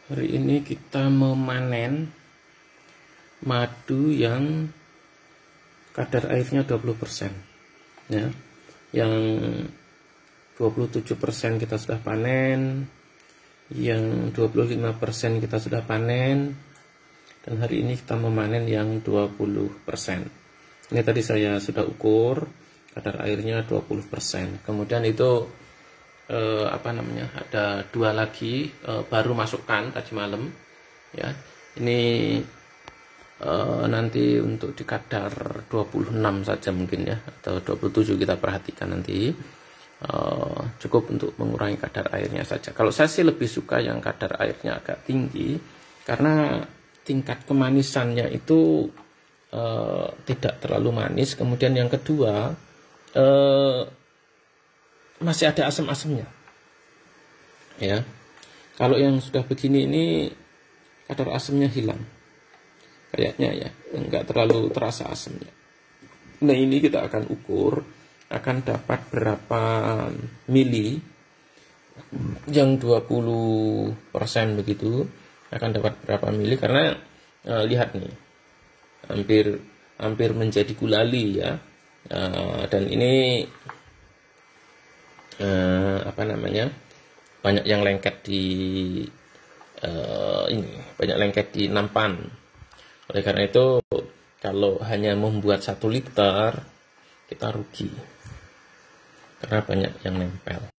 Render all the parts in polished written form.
Hari ini kita memanen madu yang kadar airnya 20%, ya. Yang 27% kita sudah panen, yang 25% kita sudah panen, dan hari ini kita memanen yang 20%. Ini tadi saya sudah ukur kadar airnya 20%. Kemudian itu ada dua lagi baru masukkan tadi malam, ya. Ini nanti untuk di kadar 26 saja mungkin, ya, atau 27 kita perhatikan nanti. Cukup untuk mengurangi kadar airnya saja. Kalau saya sih lebih suka yang kadar airnya agak tinggi, karena tingkat kemanisannya itu tidak terlalu manis. Kemudian yang kedua, masih ada asam-asamnya, ya. Kalau yang sudah begini ini kadar asamnya hilang kayaknya, ya, enggak terlalu terasa asamnya. Nah, ini kita akan ukur, akan dapat berapa mili. Yang 20% begitu akan dapat berapa mili, karena lihat nih, hampir menjadi gulali, ya. Dan ini banyak yang lengket di banyak lengket di nampan. Oleh karena itu, kalau hanya membuat 1 liter kita rugi, karena banyak yang nempel,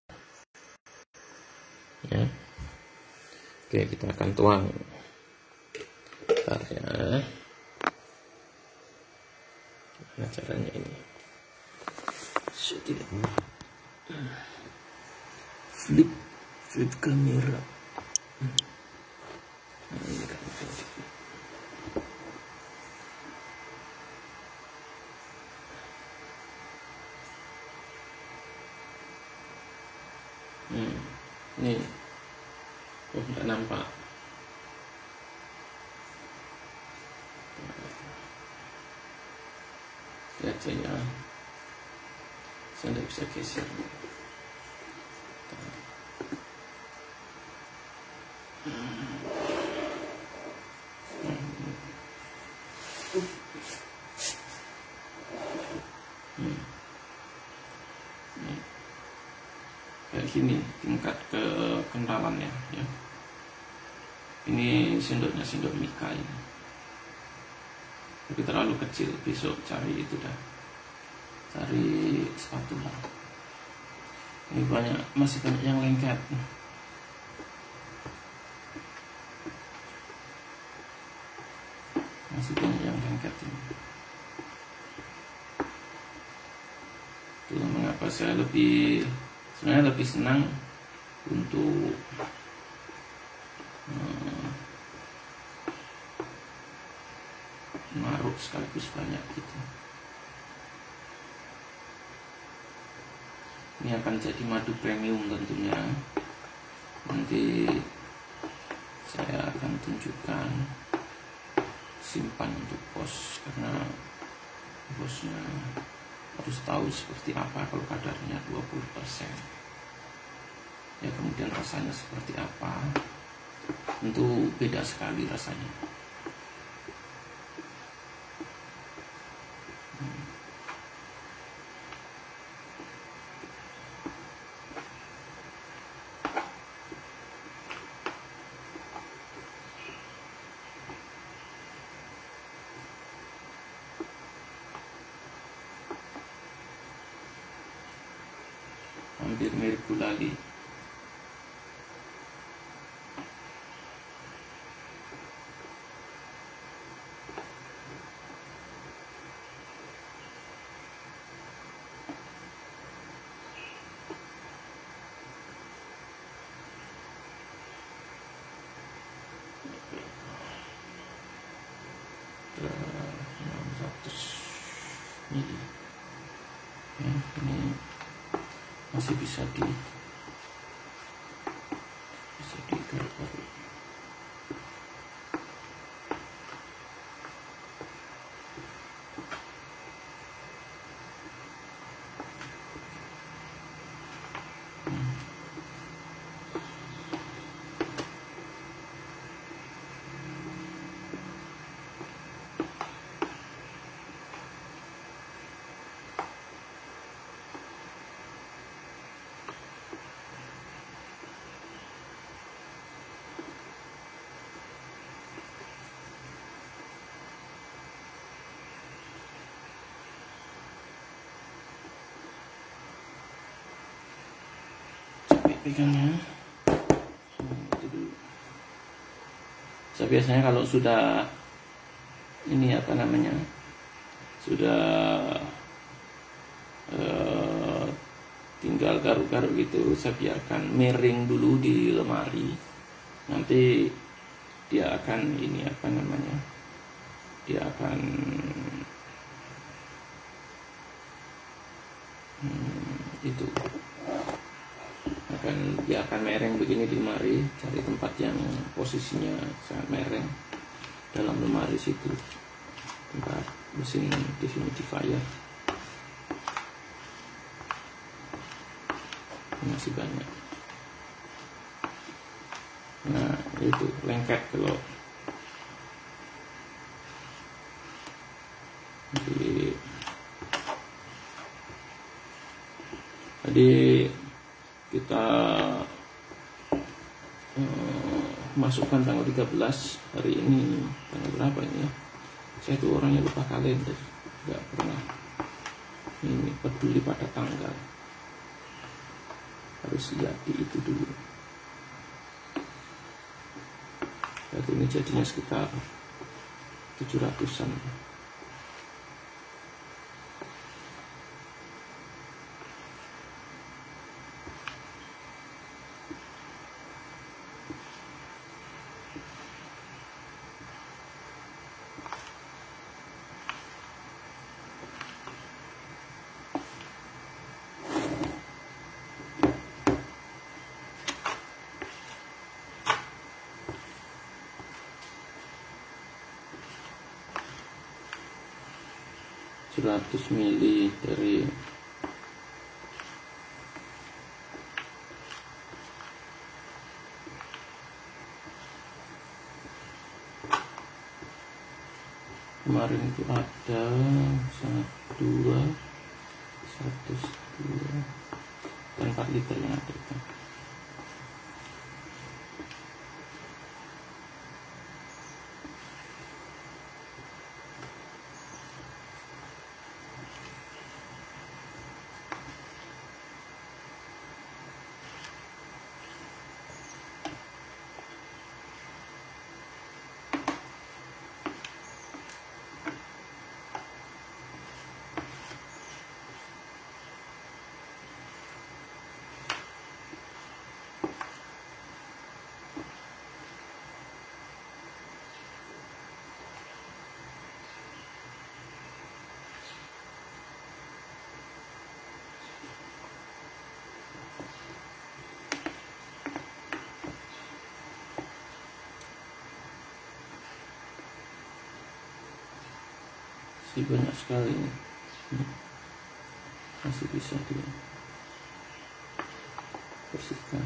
ya. Oke, kita akan tuang. Bentar, ya. Gimana caranya ini? Flip kamera. Ini kan ini nggak nampak. Lihat saja, saya tidak bisa geser. Kayak gini tingkat kekentalannya, ya. Ini sendoknya sendok Mika ini, tapi terlalu kecil. Besok cari itu dah, cari spatula. Ini masih banyak yang lengket. Masih banyak yang lengket ini. Itulah mengapa saya sebenarnya lebih senang untuk naruh sekaligus banyak gitu. Ini akan jadi madu premium tentunya. Nanti saya akan tunjukkan, simpan untuk bos, karena bosnya harus tahu seperti apa kalau kadarnya 20%. Ya, kemudian rasanya seperti apa, tentu beda sekali rasanya. Hampir mirip gulali. Ke 600 mili, ya. Ini masih bisa digarap. pegangnya. Itu dulu. Saya biasanya kalau sudah ini apa namanya, sudah tinggal garuk-garuk gitu, saya biarkan miring dulu di lemari. Nanti dia akan ini apa namanya, dia akan itu dia akan mereng begini di lemari. Cari tempat yang posisinya sangat mereng dalam lemari situ, tempat mesin dehumidifier. Masih banyak. Nah itu lengket kalau jadi kita masukkan tanggal 13 hari ini. Tanggal berapa ini ya? Saya tuh orangnya lupa kalender, nggak pernah ini peduli pada tanggal. Harus lihat di itu dulu. Jadi ini jadinya sekitar 700-an. Mili dari kemarin itu ada 1, 2, 4 liter yang ada itu. Masih banyak sekali ini. Masih bisa dibersihkan.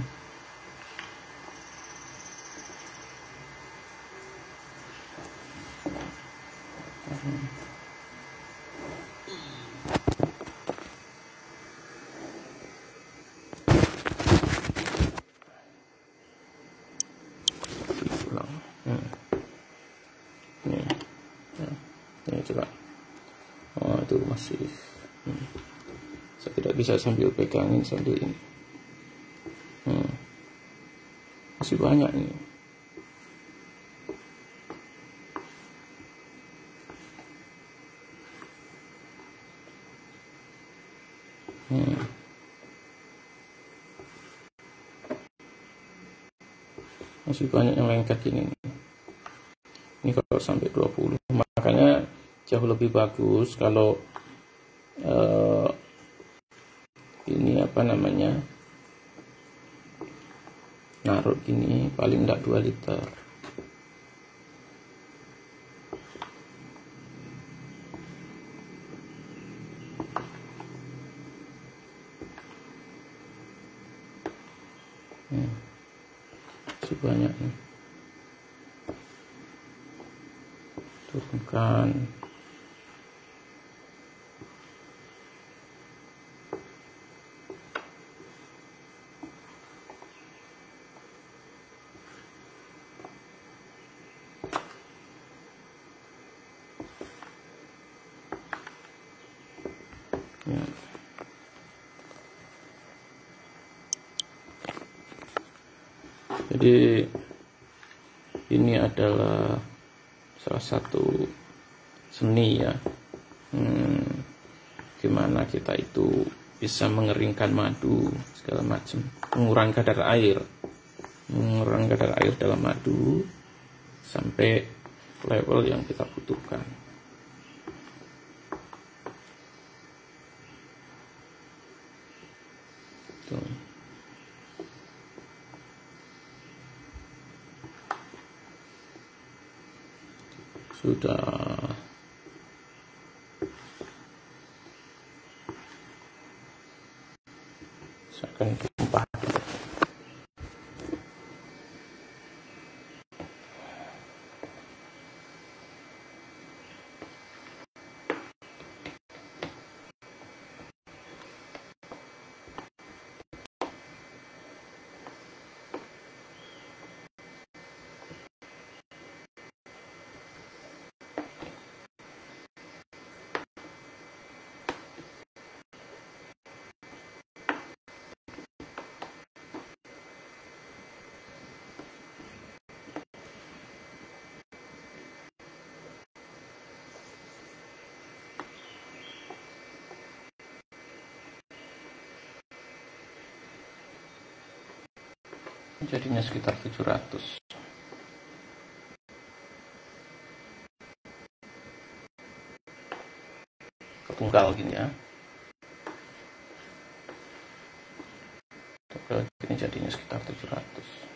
Ini coba. Oh itu masih saya tidak bisa sambil pegangin sambil ini. Masih banyak ini. Masih banyak yang lengket ini. Ini kalau sampai 20, makanya jauh lebih bagus kalau ini apa namanya, naruh gini paling enggak 2 liter. Sebanyak nih. Turunkan. Ya. Jadi ini adalah salah satu seni ya, gimana kita itu bisa mengeringkan madu segala macam, mengurangi kadar air dalam madu sampai level yang kita butuhkan. Tuh. Sudah saya akan tumpah. Jadinya sekitar 700. Ketunggal gini ya. Ketunggal gini jadinya sekitar 700.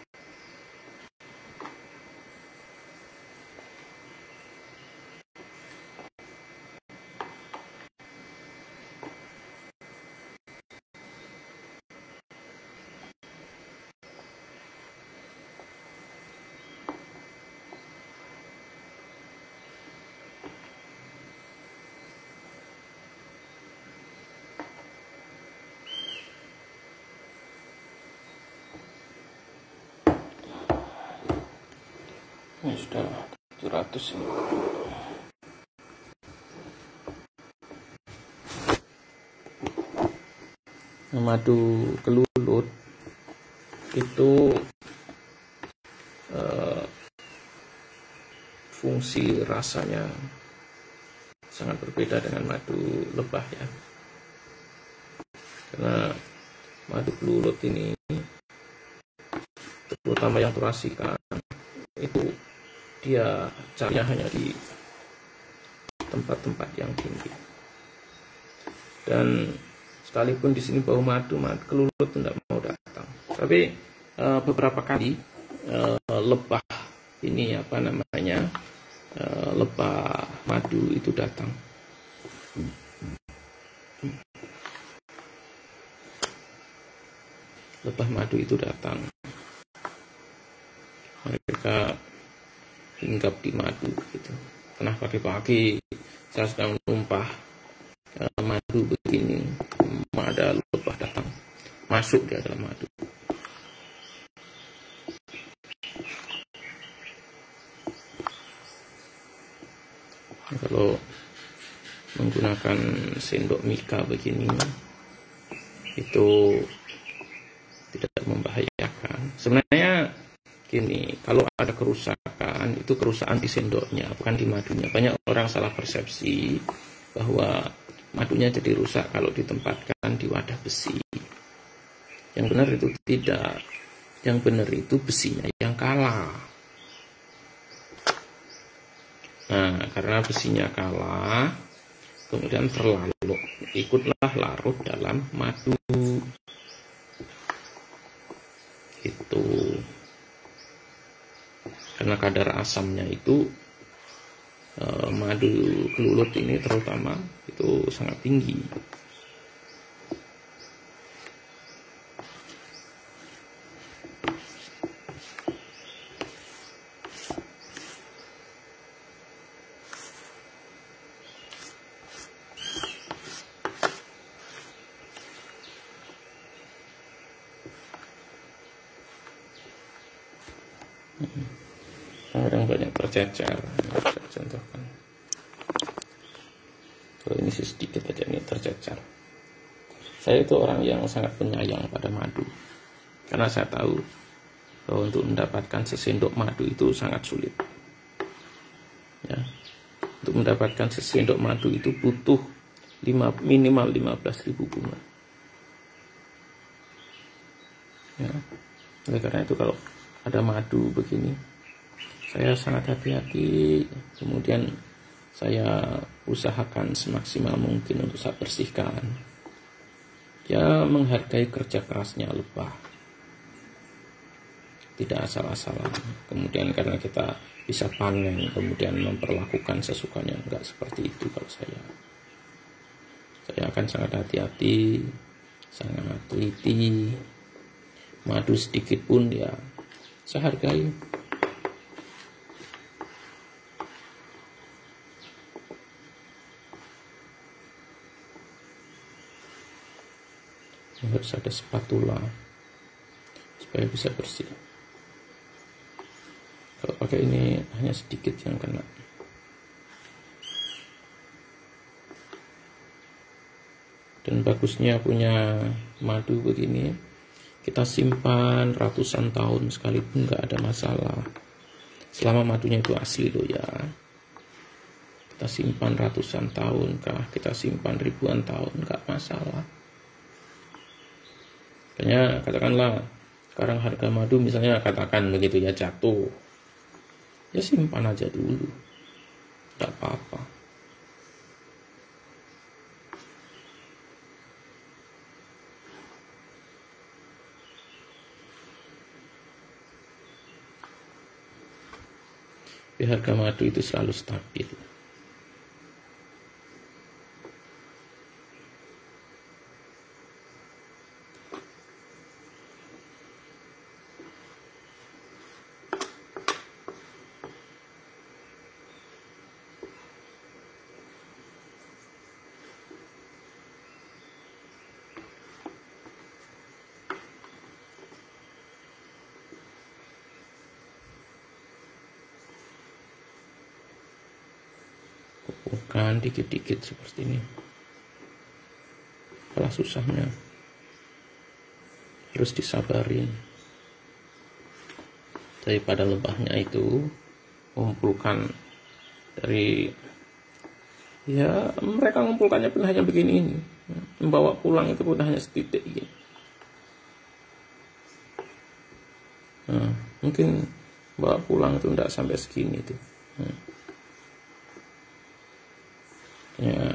Ini sudah 700 ini. Madu kelulut itu fungsi rasanya sangat berbeda dengan madu lebah ya. Karena madu kelulut ini, terutama yang terasikan, itu dia carinya hanya di tempat-tempat yang tinggi. Dan sekalipun di sini bau madu kelulut tidak mau datang. Tapi beberapa kali lebah ini lebah madu itu datang. Lebah madu itu datang. Mereka hinggap di madu gitu. Karena pagi-pagi saya sedang menumpah madu begini, ada lebah datang masuk di dalam madu. Kalau menggunakan sendok mika begini itu tidak membahayakan. Sebenarnya gini, kalau ada kerusakan, itu kerusakan di sendoknya, bukan di madunya. Banyak orang salah persepsi bahwa madunya jadi rusak kalau ditempatkan di wadah besi. Yang benar itu tidak. Yang benar itu besinya yang kalah. Nah, karena besinya kalah, kemudian ikutlah larut dalam madu. Itu. Karena kadar asamnya itu madu kelulut ini terutama itu sangat tinggi. Kadang banyak tercecer. Saya contohkan. Kalau ini sih sedikit aja ini tercecer. Saya itu orang yang sangat penyayang pada madu. Karena saya tahu bahwa untuk mendapatkan sesendok madu itu sangat sulit. Ya. Untuk mendapatkan sesendok madu itu butuh minimal 15.000 bunga. Ya. Oleh karena itu kalau ada madu begini, saya sangat hati-hati. Kemudian saya usahakan semaksimal mungkin untuk saya bersihkan. Ya, menghargai kerja kerasnya lebah. Tidak asal-asalan. Kemudian karena kita bisa panen, kemudian memperlakukan sesukanya, enggak seperti itu. Kalau saya akan sangat hati-hati, sangat teliti. Madu sedikit pun ya saya hargai. Harus ada spatula supaya bisa bersih. Kalau pakai ini hanya sedikit yang kena. Dan bagusnya punya madu begini, kita simpan ratusan tahun sekalipun nggak ada masalah. Selama madunya itu asli loh ya. Kita simpan ratusan tahun kah, kita simpan ribuan tahun, nggak masalah. Kayaknya katakanlah sekarang harga madu misalnya katakan begitu ya jatuh, ya simpan aja dulu, nggak apa-apa. Harga madu itu selalu stabil. Bukan dikit-dikit seperti ini. Kalah susahnya harus disabarin. Daripada lebahnya itu mengumpulkan dari, ya mereka mengumpulkannya pun hanya begini ini. Membawa pulang itu pun hanya setitik ini. Nah, mungkin bawa pulang itu tidak sampai segini itu. Ya,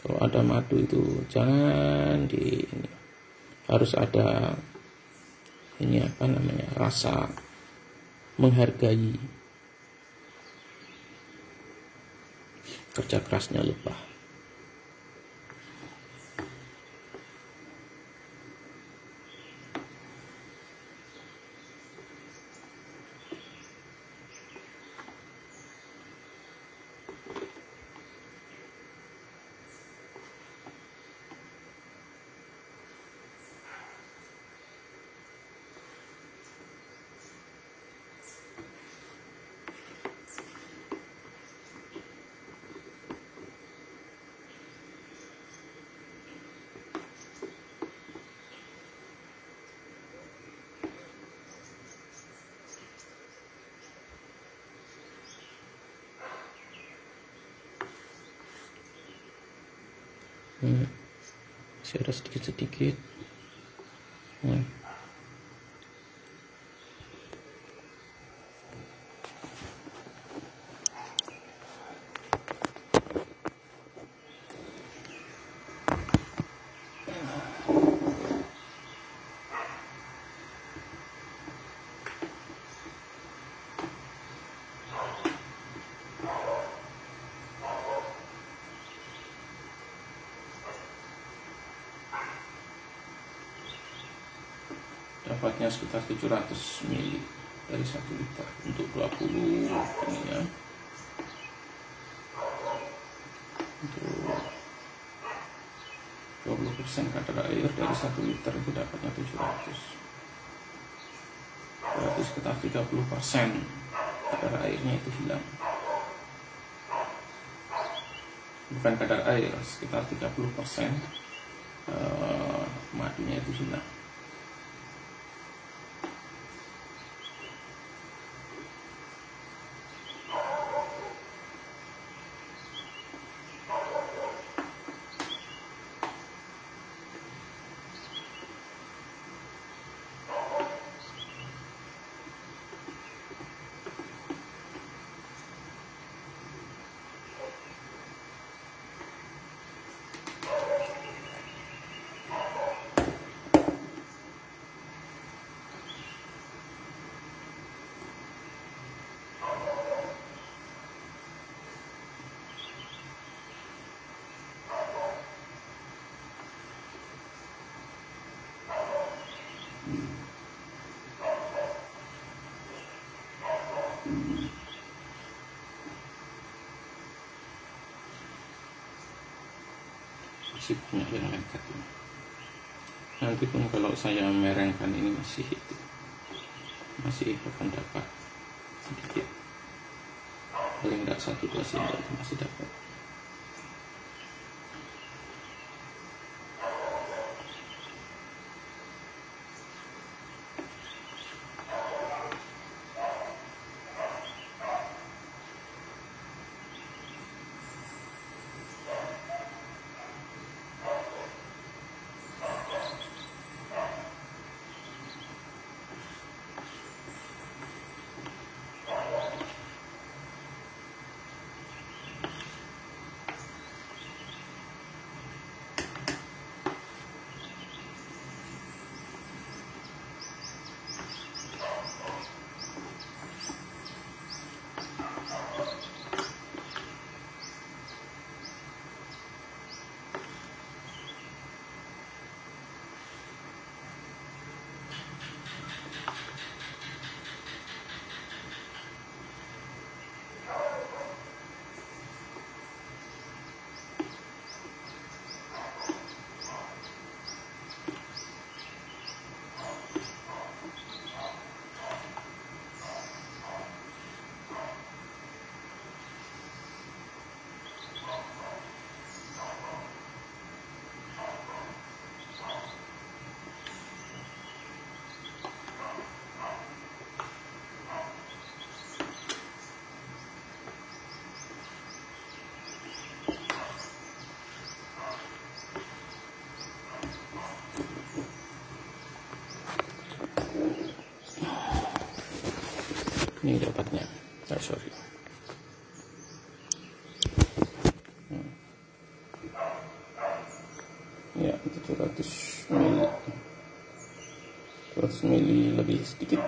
kalau ada madu itu jangan ini, harus ada ini apa namanya, rasa menghargai kerja kerasnya lebah. Masih ada sedikit-sedikit. Dapatnya sekitar 700 ml dari 1 liter untuk 20 ini ya. Untuk 20% kadar air dari 1 liter itu dapatnya 700. Berarti sekitar 30% kadar airnya itu hilang. Bukan kadar air, sekitar 30% madunya itu hilang. Masih banyak yang lengket ini. Nanti pun kalau saya merengkan ini masih akan dapat sedikit, paling tidak 1-2 sendok itu masih dapat. Ini dapatnya, sorry. Ya, 700 mili lebih sedikit.